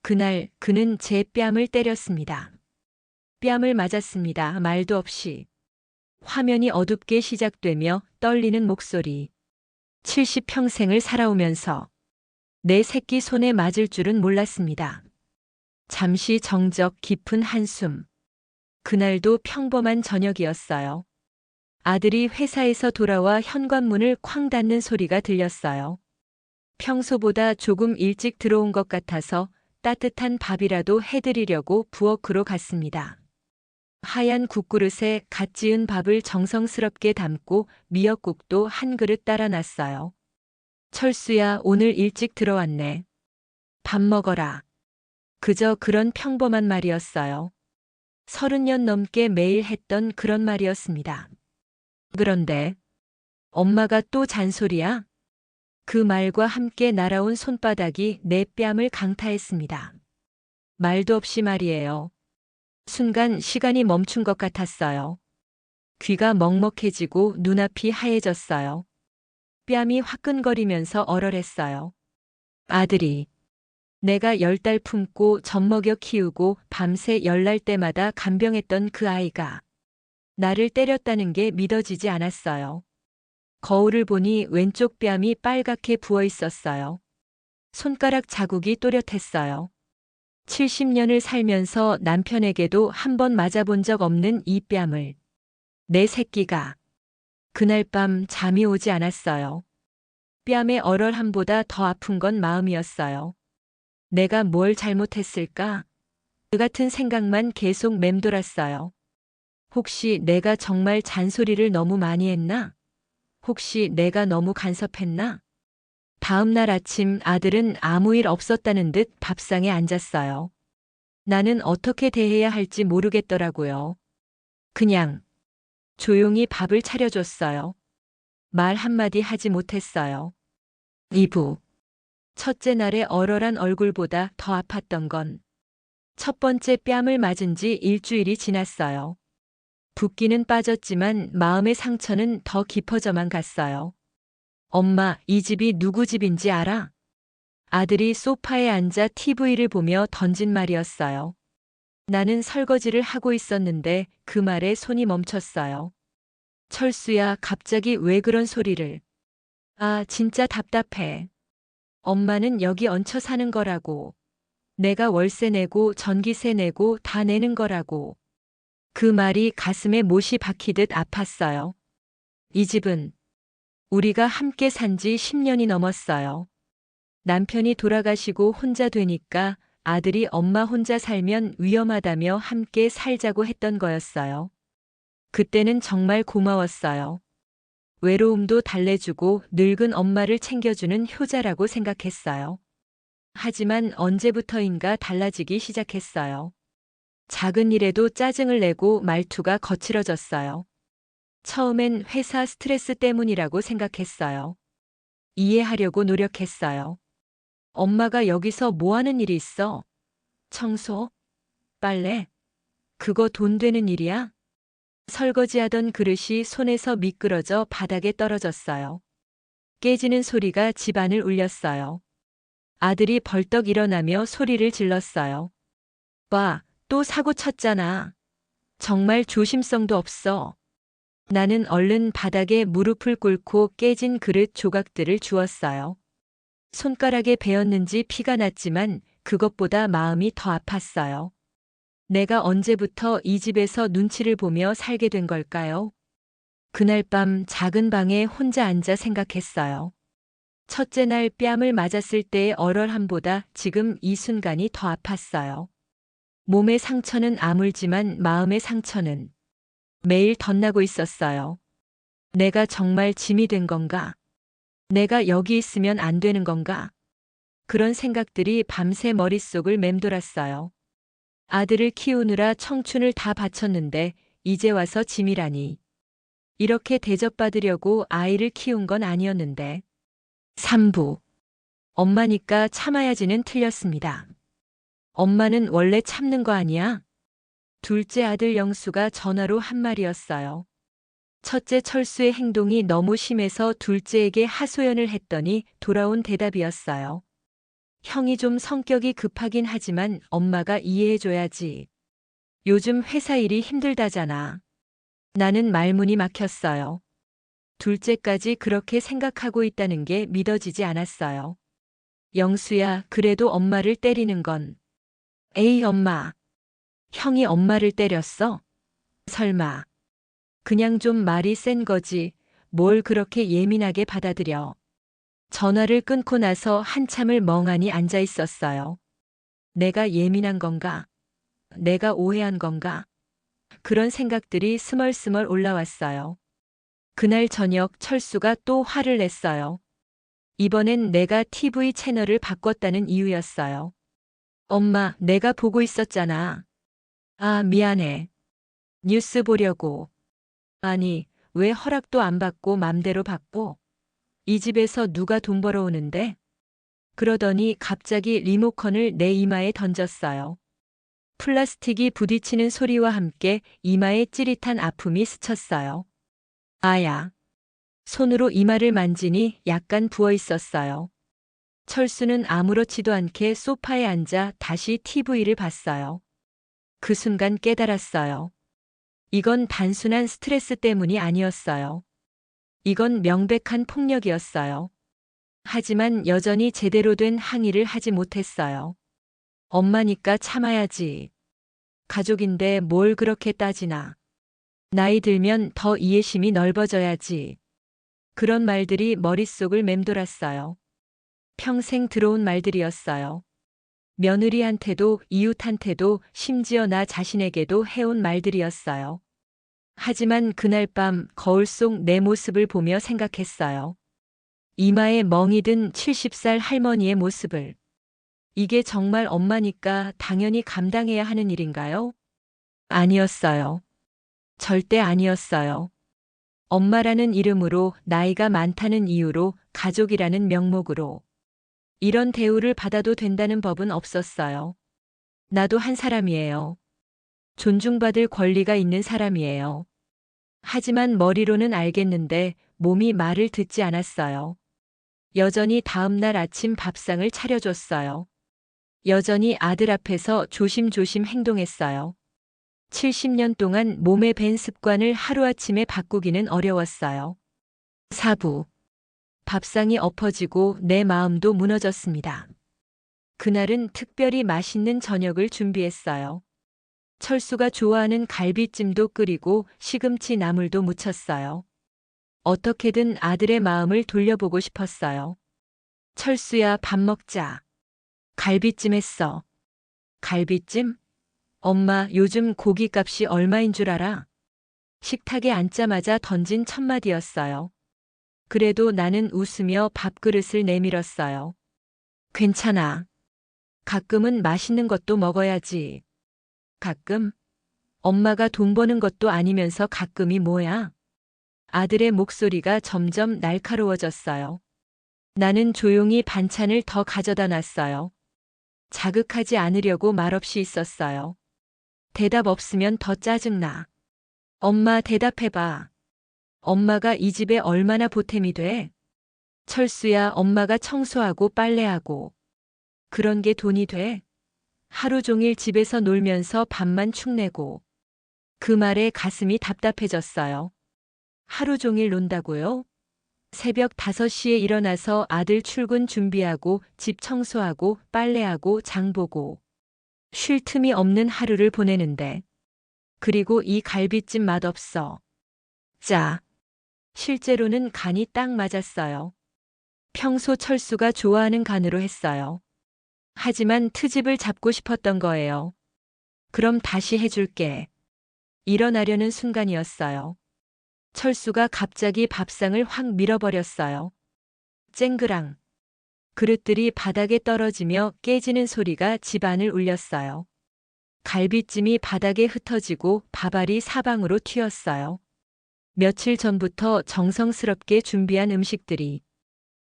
그날 그는 제 뺨을 때렸습니다. 뺨을 맞았습니다. 말도 없이. 화면이 어둡게 시작되며 떨리는 목소리. 70평생을 살아오면서 내 새끼 손에 맞을 줄은 몰랐습니다. 잠시 정적 깊은 한숨. 그날도 평범한 저녁이었어요. 아들이 회사에서 돌아와 현관문을 쾅 닫는 소리가 들렸어요. 평소보다 조금 일찍 들어온 것 같아서 따뜻한 밥이라도 해드리려고 부엌으로 갔습니다. 하얀 국그릇에 갓 지은 밥을 정성스럽게 담고 미역국도 한 그릇 따라 놨어요. 철수야, 오늘 일찍 들어왔네. 밥 먹어라. 그저 그런 평범한 말이었어요. 30년 넘게 매일 했던 그런 말이었습니다. 그런데 엄마가 또 잔소리야? 그 말과 함께 날아온 손바닥이 내 뺨을 강타했습니다. 말도 없이 말이에요. 순간 시간이 멈춘 것 같았어요. 귀가 먹먹해지고 눈앞이 하얘졌어요. 뺨이 화끈거리면서 얼얼했어요. 아들이 내가 10달 품고 젖먹여 키우고 밤새 열날 때마다 간병했던 그 아이가 나를 때렸다는 게 믿어지지 않았어요. 거울을 보니 왼쪽 뺨이 빨갛게 부어 있었어요. 손가락 자국이 또렷했어요. 70년을 살면서 남편에게도 한 번 맞아본 적 없는 이 뺨을. 내 새끼가. 그날 밤 잠이 오지 않았어요. 뺨의 얼얼함보다 더 아픈 건 마음이었어요. 내가 뭘 잘못했을까? 그 같은 생각만 계속 맴돌았어요. 혹시 내가 정말 잔소리를 너무 많이 했나? 혹시 내가 너무 간섭했나? 다음 날 아침 아들은 아무 일 없었다는 듯 밥상에 앉았어요. 나는 어떻게 대해야 할지 모르겠더라고요. 그냥 조용히 밥을 차려줬어요. 말 한마디 하지 못했어요. 이부. 첫째 날의 얼얼한 얼굴보다 더 아팠던 건 첫 번째 뺨을 맞은 지 일주일이 지났어요. 붓기는 빠졌지만 마음의 상처는 더 깊어져만 갔어요. 엄마, 이 집이 누구 집인지 알아? 아들이 소파에 앉아 TV를 보며 던진 말이었어요. 나는 설거지를 하고 있었는데 그 말에 손이 멈췄어요. 철수야, 갑자기 왜 그런 소리를? 아, 진짜 답답해. 엄마는 여기 얹혀 사는 거라고. 내가 월세 내고 전기세 내고 다 내는 거라고. 그 말이 가슴에 못이 박히듯 아팠어요. 이 집은 우리가 함께 산 지 10년이 넘었어요. 남편이 돌아가시고 혼자 되니까 아들이 엄마 혼자 살면 위험하다며 함께 살자고 했던 거였어요. 그때는 정말 고마웠어요. 외로움도 달래주고 늙은 엄마를 챙겨주는 효자라고 생각했어요. 하지만 언제부터인가 달라지기 시작했어요. 작은 일에도 짜증을 내고 말투가 거칠어졌어요. 처음엔 회사 스트레스 때문이라고 생각했어요. 이해하려고 노력했어요. 엄마가 여기서 뭐 하는 일이 있어? 청소? 빨래? 그거 돈 되는 일이야? 설거지하던 그릇이 손에서 미끄러져 바닥에 떨어졌어요. 깨지는 소리가 집안을 울렸어요. 아들이 벌떡 일어나며 소리를 질렀어요. 봐, 또 사고 쳤잖아. 정말 조심성도 없어. 나는 얼른 바닥에 무릎을 꿇고 깨진 그릇 조각들을 주웠어요. 손가락에 베었는지 피가 났지만 그것보다 마음이 더 아팠어요. 내가 언제부터 이 집에서 눈치를 보며 살게 된 걸까요? 그날 밤 작은 방에 혼자 앉아 생각했어요. 첫째 날 뺨을 맞았을 때의 얼얼함보다 지금 이 순간이 더 아팠어요. 몸의 상처는 아물지만 마음의 상처는 매일 덧나고 있었어요. 내가 정말 짐이 된 건가? 내가 여기 있으면 안 되는 건가? 그런 생각들이 밤새 머릿속을 맴돌았어요. 아들을 키우느라 청춘을 다 바쳤는데 이제 와서 짐이라니. 이렇게 대접받으려고 아이를 키운 건 아니었는데. 3부. 엄마니까 참아야지는 틀렸습니다. 엄마는 원래 참는 거 아니야? 둘째 아들 영수가 전화로 한 말이었어요. 첫째 철수의 행동이 너무 심해서 둘째에게 하소연을 했더니 돌아온 대답이었어요. 형이 좀 성격이 급하긴 하지만 엄마가 이해해줘야지. 요즘 회사 일이 힘들다잖아. 나는 말문이 막혔어요. 둘째까지 그렇게 생각하고 있다는 게 믿어지지 않았어요. 영수야, 그래도 엄마를 때리는 건. 에이, 엄마. 형이 엄마를 때렸어? 설마. 그냥 좀 말이 센 거지. 뭘 그렇게 예민하게 받아들여. 전화를 끊고 나서 한참을 멍하니 앉아 있었어요. 내가 예민한 건가? 내가 오해한 건가? 그런 생각들이 스멀스멀 올라왔어요. 그날 저녁 철수가 또 화를 냈어요. 이번엔 내가 TV 채널을 바꿨다는 이유였어요. 엄마, 내가 보고 있었잖아. 아, 미안해. 뉴스 보려고. 아니, 왜 허락도 안 받고 맘대로 바꿔? 이 집에서 누가 돈 벌어오는데? 그러더니 갑자기 리모컨을 내 이마에 던졌어요. 플라스틱이 부딪히는 소리와 함께 이마에 찌릿한 아픔이 스쳤어요. 아야. 손으로 이마를 만지니 약간 부어 있었어요. 철수는 아무렇지도 않게 소파에 앉아 다시 TV를 봤어요. 그 순간 깨달았어요. 이건 단순한 스트레스 때문이 아니었어요. 이건 명백한 폭력이었어요. 하지만 여전히 제대로 된 항의를 하지 못했어요. 엄마니까 참아야지. 가족인데 뭘 그렇게 따지나. 나이 들면 더 이해심이 넓어져야지. 그런 말들이 머릿속을 맴돌았어요. 평생 들어온 말들이었어요. 며느리한테도 이웃한테도 심지어 나 자신에게도 해온 말들이었어요. 하지만 그날 밤 거울 속 내 모습을 보며 생각했어요. 이마에 멍이 든 70살 할머니의 모습을. 이게 정말 엄마니까 당연히 감당해야 하는 일인가요? 아니었어요. 절대 아니었어요. 엄마라는 이름으로, 나이가 많다는 이유로, 가족이라는 명목으로. 이런 대우를 받아도 된다는 법은 없었어요. 나도 한 사람이에요. 존중받을 권리가 있는 사람이에요. 하지만 머리로는 알겠는데 몸이 말을 듣지 않았어요. 여전히 다음 날 아침 밥상을 차려줬어요. 여전히 아들 앞에서 조심조심 행동했어요. 70년 동안 몸에 밴 습관을 하루아침에 바꾸기는 어려웠어요. 사부. 밥상이 엎어지고 내 마음도 무너졌습니다. 그날은 특별히 맛있는 저녁을 준비했어요. 철수가 좋아하는 갈비찜도 끓이고 시금치 나물도 무쳤어요. 어떻게든 아들의 마음을 돌려보고 싶었어요. 철수야, 밥 먹자. 갈비찜 했어. 갈비찜? 엄마, 요즘 고기값이 얼마인 줄 알아? 식탁에 앉자마자 던진 첫마디였어요. 그래도 나는 웃으며 밥그릇을 내밀었어요. 괜찮아. 가끔은 맛있는 것도 먹어야지. 가끔? 엄마가 돈 버는 것도 아니면서 가끔이 뭐야? 아들의 목소리가 점점 날카로워졌어요. 나는 조용히 반찬을 더 가져다 놨어요. 자극하지 않으려고 말없이 있었어요. 대답 없으면 더 짜증나. 엄마, 대답해봐. 엄마가 이 집에 얼마나 보탬이 돼? 철수야, 엄마가 청소하고 빨래하고. 그런 게 돈이 돼? 하루 종일 집에서 놀면서 밥만 축내고. 그 말에 가슴이 답답해졌어요. 하루 종일 논다고요? 새벽 5시에 일어나서 아들 출근 준비하고 집 청소하고 빨래하고 장 보고. 쉴 틈이 없는 하루를 보내는데. 그리고 이 갈비찜 맛없어. 짜. 실제로는 간이 딱 맞았어요. 평소 철수가 좋아하는 간으로 했어요. 하지만 트집을 잡고 싶었던 거예요. 그럼 다시 해줄게. 일어나려는 순간이었어요. 철수가 갑자기 밥상을 확 밀어버렸어요. 쨍그랑. 그릇들이 바닥에 떨어지며 깨지는 소리가 집안을 울렸어요. 갈비찜이 바닥에 흩어지고 밥알이 사방으로 튀었어요. 며칠 전부터 정성스럽게 준비한 음식들이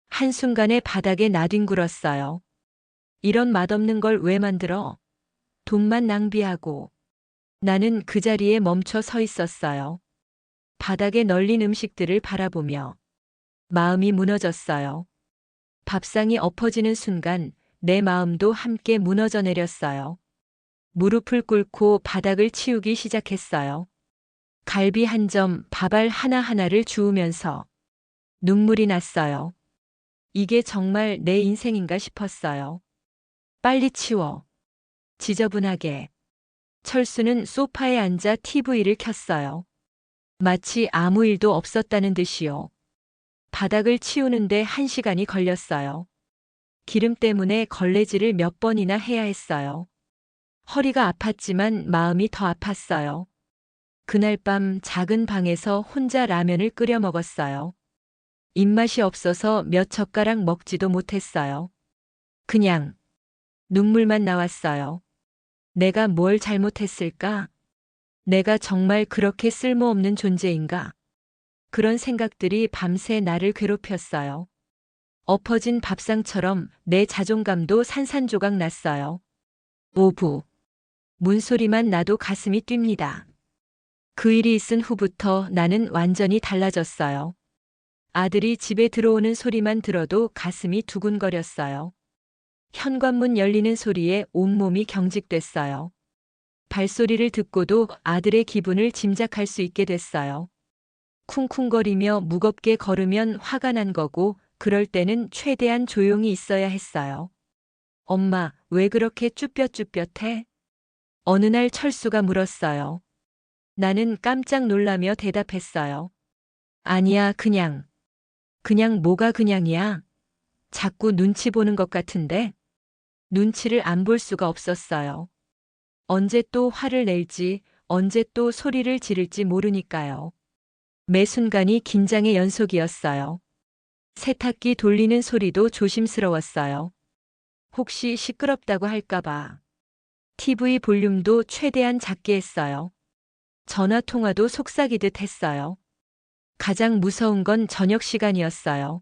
한순간에 바닥에 나뒹굴었어요. 이런 맛없는 걸 왜 만들어? 돈만 낭비하고. 나는 그 자리에 멈춰 서 있었어요. 바닥에 널린 음식들을 바라보며 마음이 무너졌어요. 밥상이 엎어지는 순간 내 마음도 함께 무너져 내렸어요. 무릎을 꿇고 바닥을 치우기 시작했어요. 갈비 한 점, 밥알 하나하나를 주우면서 눈물이 났어요. 이게 정말 내 인생인가 싶었어요. 빨리 치워. 지저분하게. 철수는 소파에 앉아 TV를 켰어요. 마치 아무 일도 없었다는 듯이요. 바닥을 치우는데 1시간이 걸렸어요. 기름 때문에 걸레질을 몇 번이나 해야 했어요. 허리가 아팠지만 마음이 더 아팠어요. 그날 밤 작은 방에서 혼자 라면을 끓여 먹었어요. 입맛이 없어서 몇 젓가락 먹지도 못했어요. 그냥 눈물만 나왔어요. 내가 뭘 잘못했을까? 내가 정말 그렇게 쓸모없는 존재인가? 그런 생각들이 밤새 나를 괴롭혔어요. 엎어진 밥상처럼 내 자존감도 산산조각 났어요. 오부. 문소리만 나도 가슴이 뜁니다. 그 일이 있은 후부터 나는 완전히 달라졌어요. 아들이 집에 들어오는 소리만 들어도 가슴이 두근거렸어요. 현관문 열리는 소리에 온몸이 경직됐어요. 발소리를 듣고도 아들의 기분을 짐작할 수 있게 됐어요. 쿵쿵거리며 무겁게 걸으면 화가 난 거고 그럴 때는 최대한 조용히 있어야 했어요. 엄마, 왜 그렇게 쭈뼛쭈뼛해? 어느 날 철수가 물었어요. 나는 깜짝 놀라며 대답했어요. 아니야, 그냥. 그냥 뭐가 그냥이야? 자꾸 눈치 보는 것 같은데? 눈치를 안 볼 수가 없었어요. 언제 또 화를 낼지, 언제 또 소리를 지를지 모르니까요. 매 순간이 긴장의 연속이었어요. 세탁기 돌리는 소리도 조심스러웠어요. 혹시 시끄럽다고 할까봐. TV 볼륨도 최대한 작게 했어요. 전화 통화도 속삭이듯 했어요. 가장 무서운 건 저녁 시간이었어요.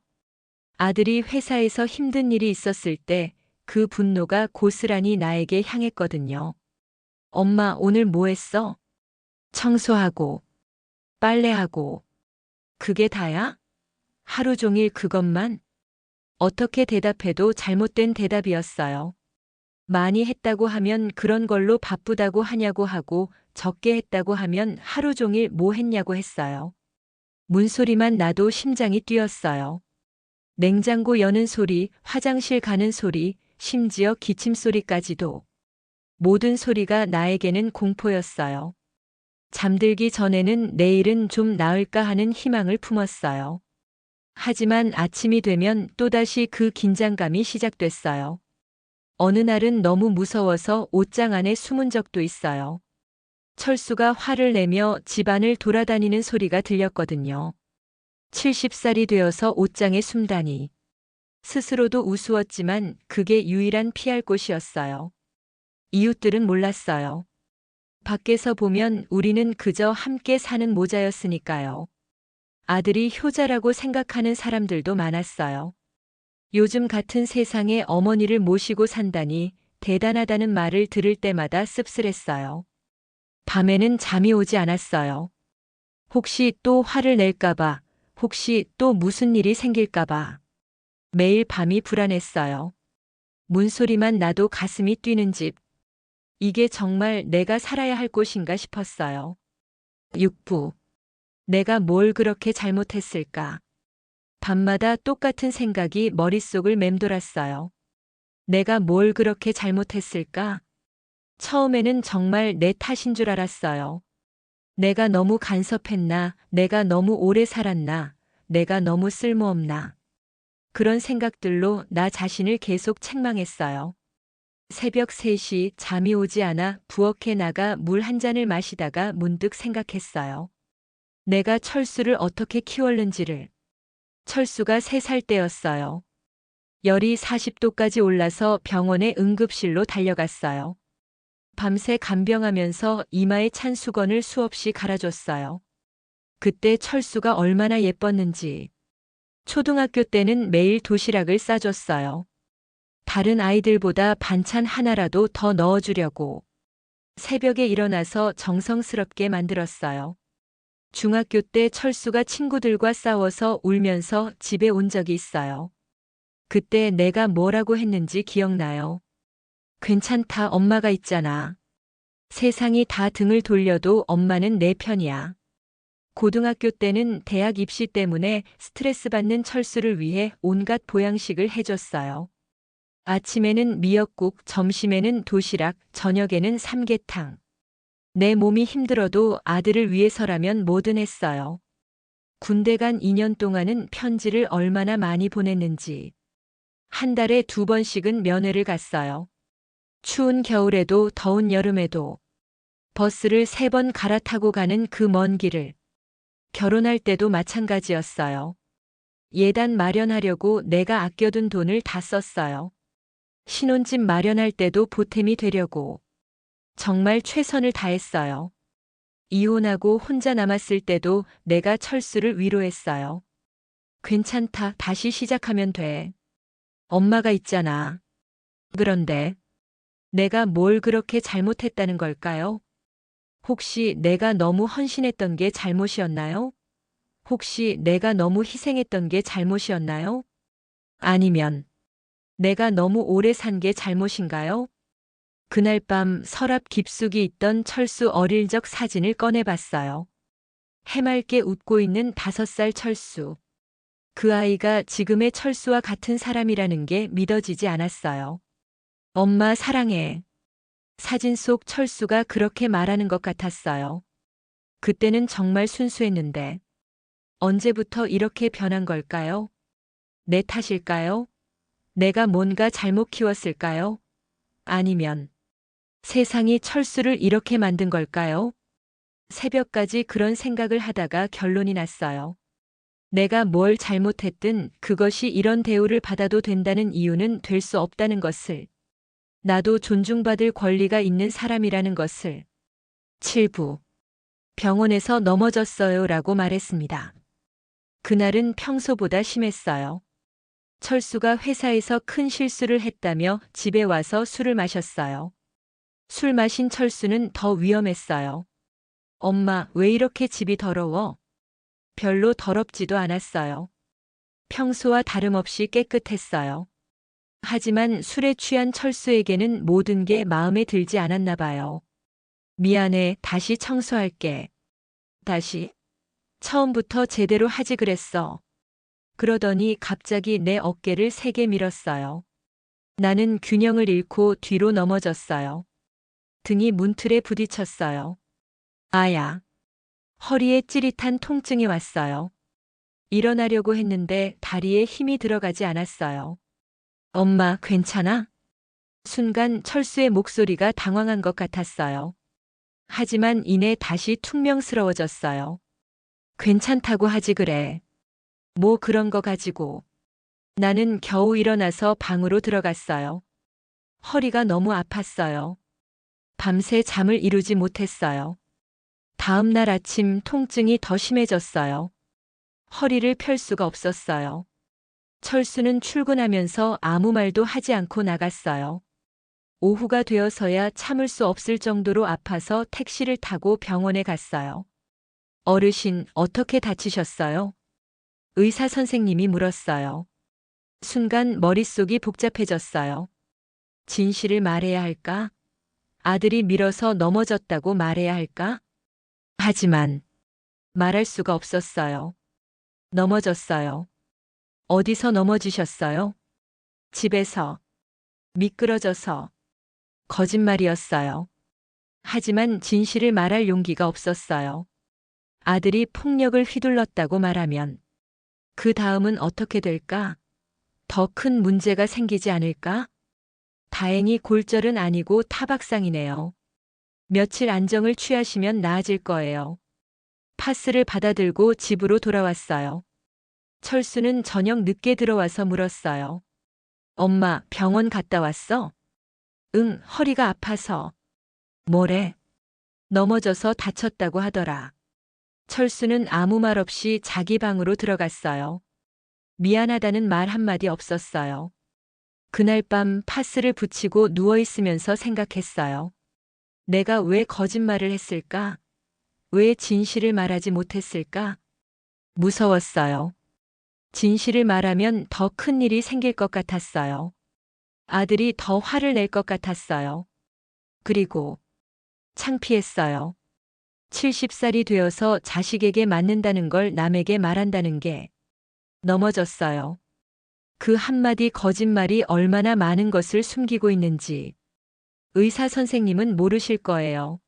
아들이 회사에서 힘든 일이 있었을 때 그 분노가 고스란히 나에게 향했거든요. 엄마, 오늘 뭐 했어? 청소하고, 빨래하고. 그게 다야? 하루 종일 그것만? 어떻게 대답해도 잘못된 대답이었어요. 많이 했다고 하면 그런 걸로 바쁘다고 하냐고 하고 적게 했다고 하면 하루 종일 뭐 했냐고 했어요. 문소리만 나도 심장이 뛰었어요. 냉장고 여는 소리, 화장실 가는 소리, 심지어 기침 소리까지도. 모든 소리가 나에게는 공포였어요. 잠들기 전에는 내일은 좀 나을까 하는 희망을 품었어요. 하지만 아침이 되면 또다시 그 긴장감이 시작됐어요. 어느 날은 너무 무서워서 옷장 안에 숨은 적도 있어요. 철수가 화를 내며 집안을 돌아다니는 소리가 들렸거든요. 70살이 되어서 옷장에 숨다니. 스스로도 우스웠지만 그게 유일한 피할 곳이었어요. 이웃들은 몰랐어요. 밖에서 보면 우리는 그저 함께 사는 모자였으니까요. 아들이 효자라고 생각하는 사람들도 많았어요. 요즘 같은 세상에 어머니를 모시고 산다니 대단하다는 말을 들을 때마다 씁쓸했어요. 밤에는 잠이 오지 않았어요. 혹시 또 화를 낼까봐, 혹시 또 무슨 일이 생길까봐. 매일 밤이 불안했어요. 문소리만 나도 가슴이 뛰는 집. 이게 정말 내가 살아야 할 곳인가 싶었어요. 6부. 내가 뭘 그렇게 잘못했을까? 밤마다 똑같은 생각이 머릿속을 맴돌았어요. 내가 뭘 그렇게 잘못했을까? 처음에는 정말 내 탓인 줄 알았어요. 내가 너무 간섭했나, 내가 너무 오래 살았나, 내가 너무 쓸모없나. 그런 생각들로 나 자신을 계속 책망했어요. 새벽 3시 잠이 오지 않아 부엌에 나가 물 한 잔을 마시다가 문득 생각했어요. 내가 철수를 어떻게 키웠는지를. 철수가 3살 때였어요. 열이 40도까지 올라서 병원의 응급실로 달려갔어요. 밤새 간병하면서 이마에 찬 수건을 수없이 갈아줬어요. 그때 철수가 얼마나 예뻤는지. 초등학교 때는 매일 도시락을 싸줬어요. 다른 아이들보다 반찬 하나라도 더 넣어주려고. 새벽에 일어나서 정성스럽게 만들었어요. 중학교 때 철수가 친구들과 싸워서 울면서 집에 온 적이 있어요. 그때 내가 뭐라고 했는지 기억나요? 괜찮다, 엄마가 있잖아. 세상이 다 등을 돌려도 엄마는 내 편이야. 고등학교 때는 대학 입시 때문에 스트레스 받는 철수를 위해 온갖 보양식을 해줬어요. 아침에는 미역국, 점심에는 도시락, 저녁에는 삼계탕. 내 몸이 힘들어도 아들을 위해서라면 뭐든 했어요. 군대 간 2년 동안은 편지를 얼마나 많이 보냈는지. 한 달에 2번씩은 면회를 갔어요. 추운 겨울에도 더운 여름에도 버스를 3번 갈아타고 가는 그 먼 길을. 결혼할 때도 마찬가지였어요. 예단 마련하려고 내가 아껴둔 돈을 다 썼어요. 신혼집 마련할 때도 보탬이 되려고. 정말 최선을 다했어요. 이혼하고 혼자 남았을 때도 내가 철수를 위로했어요. 괜찮다, 다시 시작하면 돼. 엄마가 있잖아. 그런데 내가 뭘 그렇게 잘못했다는 걸까요? 혹시 내가 너무 헌신했던 게 잘못이었나요? 혹시 내가 너무 희생했던 게 잘못이었나요? 아니면 내가 너무 오래 산 게 잘못인가요? 그날 밤 서랍 깊숙이 있던 철수 어릴 적 사진을 꺼내봤어요. 해맑게 웃고 있는 5살 철수. 그 아이가 지금의 철수와 같은 사람이라는 게 믿어지지 않았어요. 엄마 사랑해. 사진 속 철수가 그렇게 말하는 것 같았어요. 그때는 정말 순수했는데 언제부터 이렇게 변한 걸까요? 내 탓일까요? 내가 뭔가 잘못 키웠을까요? 아니면 세상이 철수를 이렇게 만든 걸까요? 새벽까지 그런 생각을 하다가 결론이 났어요. 내가 뭘 잘못했든 그것이 이런 대우를 받아도 된다는 이유는 될 수 없다는 것을. 나도 존중받을 권리가 있는 사람이라는 것을. 7부. 병원에서 넘어졌어요 라고 말했습니다. 그날은 평소보다 심했어요. 철수가 회사에서 큰 실수를 했다며 집에 와서 술을 마셨어요. 술 마신 철수는 더 위험했어요. 엄마, 왜 이렇게 집이 더러워? 별로 더럽지도 않았어요. 평소와 다름없이 깨끗했어요. 하지만 술에 취한 철수에게는 모든 게 마음에 들지 않았나 봐요. 미안해, 다시 청소할게. 다시. 처음부터 제대로 하지 그랬어. 그러더니 갑자기 내 어깨를 세게 밀었어요. 나는 균형을 잃고 뒤로 넘어졌어요. 등이 문틀에 부딪혔어요. 아야. 허리에 찌릿한 통증이 왔어요. 일어나려고 했는데 다리에 힘이 들어가지 않았어요. 엄마, 괜찮아? 순간 철수의 목소리가 당황한 것 같았어요. 하지만 이내 다시 퉁명스러워졌어요. 괜찮다고 하지 그래. 뭐 그런 거 가지고. 나는 겨우 일어나서 방으로 들어갔어요. 허리가 너무 아팠어요. 밤새 잠을 이루지 못했어요. 다음 날 아침 통증이 더 심해졌어요. 허리를 펼 수가 없었어요. 철수는 출근하면서 아무 말도 하지 않고 나갔어요. 오후가 되어서야 참을 수 없을 정도로 아파서 택시를 타고 병원에 갔어요. 어르신, 어떻게 다치셨어요? 의사 선생님이 물었어요. 순간 머릿속이 복잡해졌어요. 진실을 말해야 할까? 아들이 밀어서 넘어졌다고 말해야 할까? 하지만 말할 수가 없었어요. 넘어졌어요. 어디서 넘어지셨어요? 집에서. 미끄러져서. 거짓말이었어요. 하지만 진실을 말할 용기가 없었어요. 아들이 폭력을 휘둘렀다고 말하면 그 다음은 어떻게 될까? 더 큰 문제가 생기지 않을까? 다행히 골절은 아니고 타박상이네요. 며칠 안정을 취하시면 나아질 거예요. 파스를 받아들고 집으로 돌아왔어요. 철수는 저녁 늦게 들어와서 물었어요. 엄마, 병원 갔다 왔어? 응, 허리가 아파서. 뭐래? 넘어져서 다쳤다고 하더라. 철수는 아무 말 없이 자기 방으로 들어갔어요. 미안하다는 말 한마디 없었어요. 그날 밤 파스를 붙이고 누워있으면서 생각했어요. 내가 왜 거짓말을 했을까? 왜 진실을 말하지 못했을까? 무서웠어요. 진실을 말하면 더 큰 일이 생길 것 같았어요. 아들이 더 화를 낼 것 같았어요. 그리고 창피했어요. 70살이 되어서 자식에게 맞는다는 걸 남에게 말한다는 게 넘어졌어요. 그 한마디 거짓말이 얼마나 많은 것을 숨기고 있는지 의사 선생님은 모르실 거예요.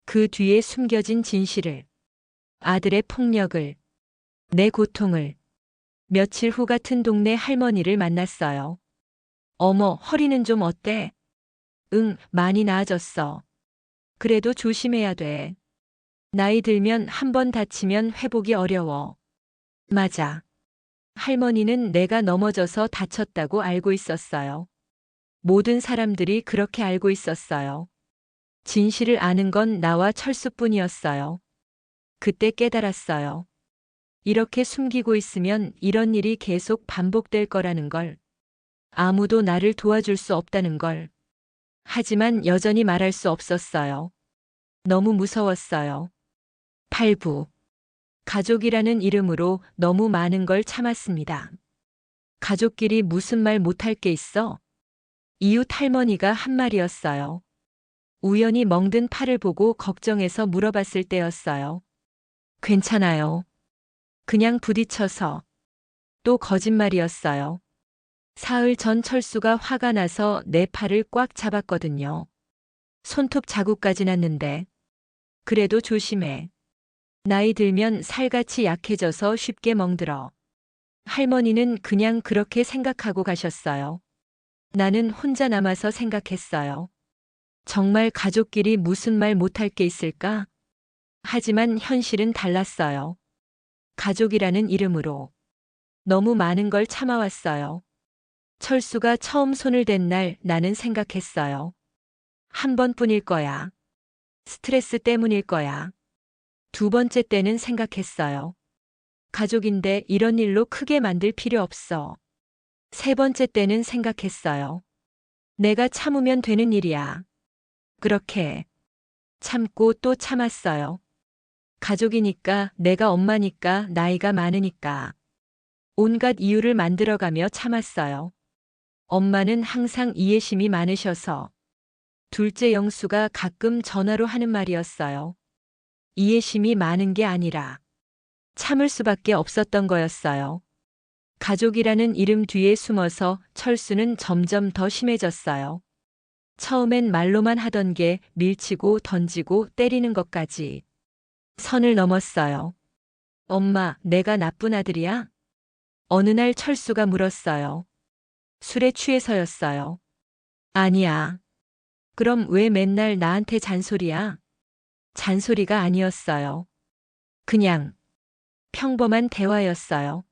그 뒤에 숨겨진 진실을, 아들의 폭력을, 내 고통을. 며칠 후 같은 동네 할머니를 만났어요. 어머, 허리는 좀 어때? 응, 많이 나아졌어. 그래도 조심해야 돼. 나이 들면 한 번 다치면 회복이 어려워. 맞아. 할머니는 내가 넘어져서 다쳤다고 알고 있었어요. 모든 사람들이 그렇게 알고 있었어요. 진실을 아는 건 나와 철수뿐이었어요. 그때 깨달았어요. 이렇게 숨기고 있으면 이런 일이 계속 반복될 거라는 걸. 아무도 나를 도와줄 수 없다는 걸. 하지만 여전히 말할 수 없었어요. 너무 무서웠어요. 8부. 가족이라는 이름으로 너무 많은 걸 참았습니다. 가족끼리 무슨 말 못할 게 있어? 이웃 할머니가 한 말이었어요. 우연히 멍든 팔을 보고 걱정해서 물어봤을 때였어요. 괜찮아요. 그냥 부딪혀서. 또 거짓말이었어요. 사흘 전 철수가 화가 나서 내 팔을 꽉 잡았거든요. 손톱 자국까지 났는데. 그래도 조심해. 나이 들면 살같이 약해져서 쉽게 멍들어. 할머니는 그냥 그렇게 생각하고 가셨어요. 나는 혼자 남아서 생각했어요. 정말 가족끼리 무슨 말 못할 게 있을까? 하지만 현실은 달랐어요. 가족이라는 이름으로 너무 많은 걸 참아왔어요. 철수가 처음 손을 댄 날 나는 생각했어요. 한 번뿐일 거야. 스트레스 때문일 거야. 두 번째 때는 생각했어요. 가족인데 이런 일로 크게 만들 필요 없어. 세 번째 때는 생각했어요. 내가 참으면 되는 일이야. 그렇게 참고 또 참았어요. 가족이니까, 내가 엄마니까, 나이가 많으니까. 온갖 이유를 만들어가며 참았어요. 엄마는 항상 이해심이 많으셔서. 둘째 영수가 가끔 전화로 하는 말이었어요. 이해심이 많은 게 아니라 참을 수밖에 없었던 거였어요. 가족이라는 이름 뒤에 숨어서 철수는 점점 더 심해졌어요. 처음엔 말로만 하던 게 밀치고 던지고 때리는 것까지 선을 넘었어요. 엄마, 내가 나쁜 아들이야? 어느 날 철수가 물었어요. 술에 취해서였어요. 아니야. 그럼 왜 맨날 나한테 잔소리야? 잔소리가 아니었어요. 그냥 평범한 대화였어요.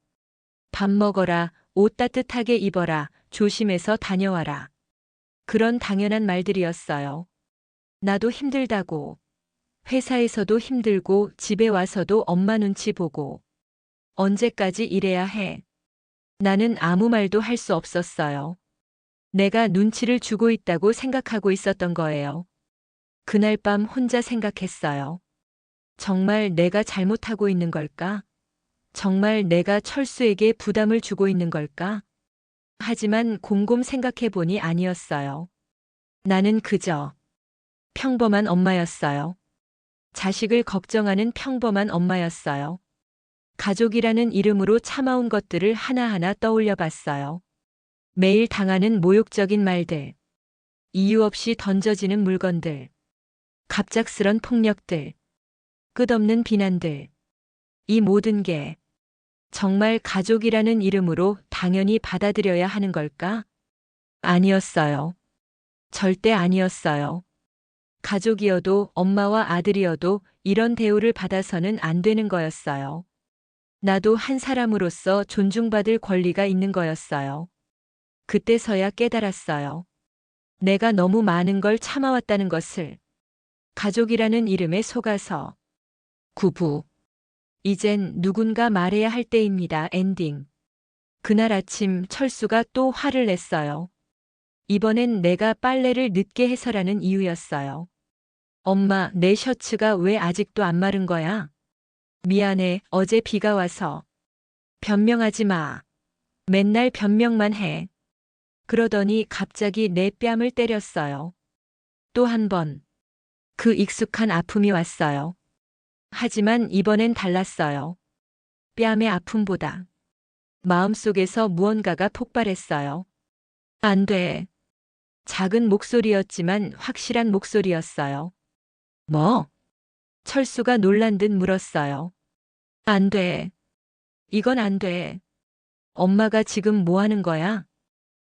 밥 먹어라, 옷 따뜻하게 입어라, 조심해서 다녀와라. 그런 당연한 말들이었어요. 나도 힘들다고. 회사에서도 힘들고 집에 와서도 엄마 눈치 보고. 언제까지 이래야 해? 나는 아무 말도 할 수 없었어요. 내가 눈치를 주고 있다고 생각하고 있었던 거예요. 그날 밤 혼자 생각했어요. 정말 내가 잘못하고 있는 걸까? 정말 내가 철수에게 부담을 주고 있는 걸까? 하지만 곰곰 생각해 보니 아니었어요. 나는 그저 평범한 엄마였어요. 자식을 걱정하는 평범한 엄마였어요. 가족이라는 이름으로 참아온 것들을 하나하나 떠올려 봤어요. 매일 당하는 모욕적인 말들, 이유 없이 던져지는 물건들, 갑작스런 폭력들, 끝없는 비난들. 이 모든 게 정말 가족이라는 이름으로 당연히 받아들여야 하는 걸까? 아니었어요. 절대 아니었어요. 가족이어도 엄마와 아들이어도 이런 대우를 받아서는 안 되는 거였어요. 나도 한 사람으로서 존중받을 권리가 있는 거였어요. 그때서야 깨달았어요. 내가 너무 많은 걸 참아왔다는 것을. 가족이라는 이름에 속아서. 9부. 이젠 누군가 말해야 할 때입니다. 엔딩. 그날 아침 철수가 또 화를 냈어요. 이번엔 내가 빨래를 늦게 해서라는 이유였어요. 엄마, 내 셔츠가 왜 아직도 안 마른 거야? 미안해, 어제 비가 와서. 변명하지 마. 맨날 변명만 해. 그러더니 갑자기 내 뺨을 때렸어요. 또 한 번. 그 익숙한 아픔이 왔어요. 하지만 이번엔 달랐어요. 뺨의 아픔보다 마음속에서 무언가가 폭발했어요. 안 돼. 작은 목소리였지만 확실한 목소리였어요. 뭐? 철수가 놀란 듯 물었어요. 안 돼. 이건 안 돼. 엄마가 지금 뭐 하는 거야?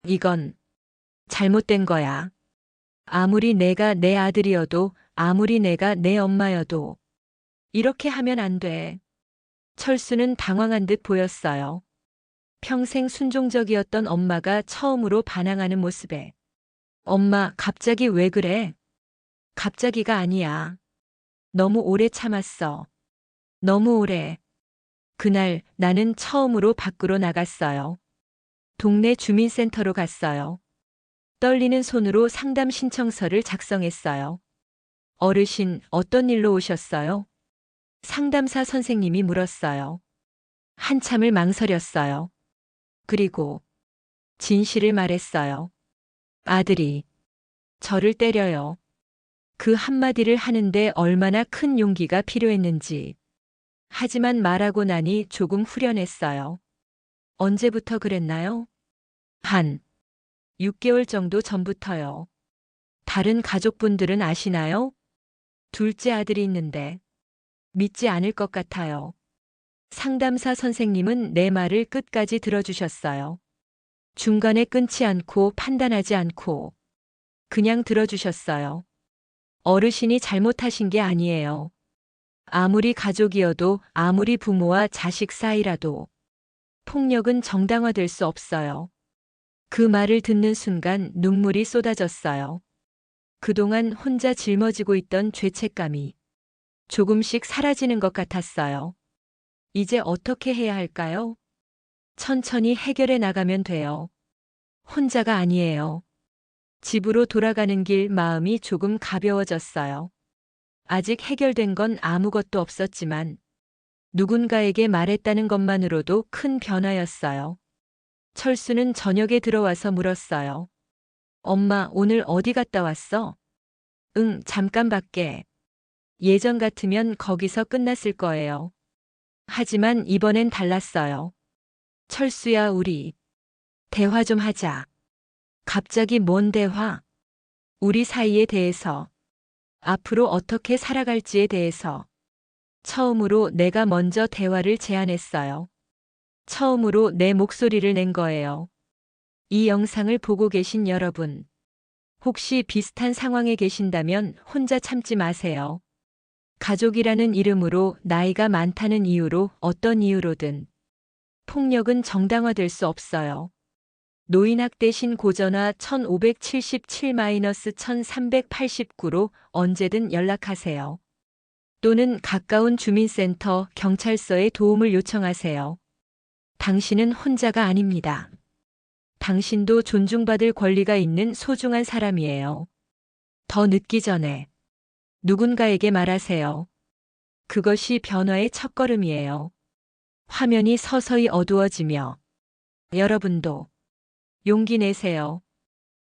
이건 잘못된 거야. 아무리 내가 내 아들이어도, 아무리 내가 내 엄마여도 이렇게 하면 안 돼. 철수는 당황한 듯 보였어요. 평생 순종적이었던 엄마가 처음으로 반항하는 모습에. 엄마, 갑자기 왜 그래? 갑자기가 아니야. 너무 오래 참았어. 너무 오래. 그날 나는 처음으로 밖으로 나갔어요. 동네 주민센터로 갔어요. 떨리는 손으로 상담 신청서를 작성했어요. 어르신, 어떤 일로 오셨어요? 상담사 선생님이 물었어요. 한참을 망설였어요. 그리고 진실을 말했어요. 아들이 저를 때려요. 그 한마디를 하는데 얼마나 큰 용기가 필요했는지. 하지만 말하고 나니 조금 후련했어요. 언제부터 그랬나요? 한 6개월 정도 전부터요. 다른 가족분들은 아시나요? 둘째 아들이 있는데 믿지 않을 것 같아요. 상담사 선생님은 내 말을 끝까지 들어주셨어요. 중간에 끊지 않고 판단하지 않고 그냥 들어주셨어요. 어르신이 잘못하신 게 아니에요. 아무리 가족이어도, 아무리 부모와 자식 사이라도 폭력은 정당화될 수 없어요. 그 말을 듣는 순간 눈물이 쏟아졌어요. 그동안 혼자 짊어지고 있던 죄책감이 조금씩 사라지는 것 같았어요. 이제 어떻게 해야 할까요? 천천히 해결해 나가면 돼요. 혼자가 아니에요. 집으로 돌아가는 길 마음이 조금 가벼워졌어요. 아직 해결된 건 아무것도 없었지만 누군가에게 말했다는 것만으로도 큰 변화였어요. 철수는 저녁에 들어와서 물었어요. 엄마, 오늘 어디 갔다 왔어? 응, 잠깐 밖에. 예전 같으면 거기서 끝났을 거예요. 하지만 이번엔 달랐어요. 철수야, 우리 대화 좀 하자. 갑자기 뭔 대화? 우리 사이에 대해서, 앞으로 어떻게 살아갈지에 대해서. 처음으로 내가 먼저 대화를 제안했어요. 처음으로 내 목소리를 낸 거예요. 이 영상을 보고 계신 여러분, 혹시 비슷한 상황에 계신다면 혼자 참지 마세요. 가족이라는 이름으로, 나이가 많다는 이유로, 어떤 이유로든 폭력은 정당화될 수 없어요. 노인학대 신고전화 1577-1389로 언제든 연락하세요. 또는 가까운 주민센터, 경찰서에 도움을 요청하세요. 당신은 혼자가 아닙니다. 당신도 존중받을 권리가 있는 소중한 사람이에요. 더 늦기 전에 누군가에게 말하세요. 그것이 변화의 첫걸음이에요. 화면이 서서히 어두워지며 여러분도 용기 내세요.